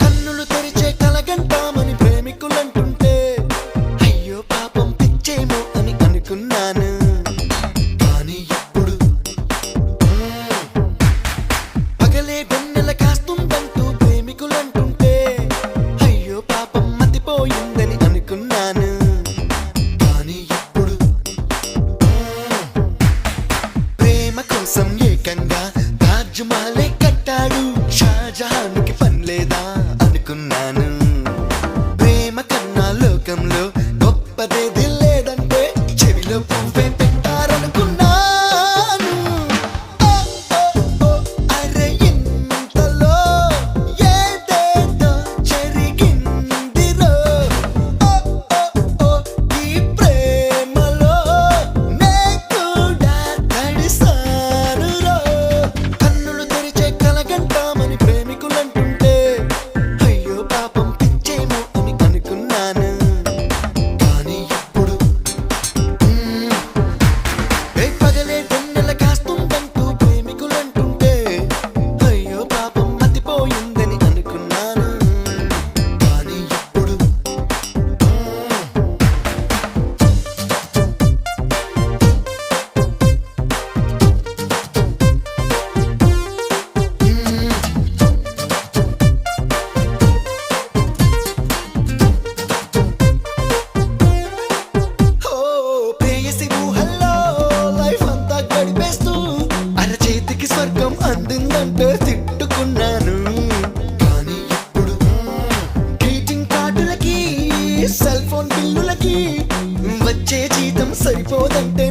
కన్నులు తెరిచే కలగంటామని ప్రేమికులంటుంటే అయ్యో పాపం పిచ్చేమో అని అనుకున్నాను. కానీ ఇప్పుడు పగలే వెన్నెల కాస్తుందంటూ ప్రేమికులంటుంటే అయ్యో పాపం మతిపోయిందని అనుకున్నాను. కానీ ఇప్పుడు ప్రేమ కోసం ఏకంగా తాజ్ మహలే కట్టాడు షాజహాన్కి పనిలేదా అనుకున్నాను. ప్రేమ కన్నా లోకంలో గొప్పదేది లేదంటే చెవిలో పువ్వే పెట్టారనుకున్నాను. అరే ఇంతలో ఏదేదో జరిగిందిరో. ఈ ప్రేమలో నే కూడా తడిసానురో. కన్నులు తెరిచే కలగంటామని ప్రేమికులంటుంటే అయ్యో పాపం పిచ్చేమో అని అనుకున్నాను. కానీ ఇప్పుడు పగలే వెన్నెల కాస్తుందంటూ ప్రేమికులంటుంటే అయ్యో పాపం మతిపోయిందని అనుకున్నాను. కానీ ఇప్పుడు ప్రేయసి ఊహల్లో లైఫ్ అంతా గడిపేస్తూ అరచేతికి స్వర్గం అందిందంటే తిట్టుకున్నాను. కానీ ఇప్పుడు గ్రీటింగ్ కార్డులకి సెల్ ఫోన్ బిల్లులకి వచ్చే జీతం సరిపోదంటే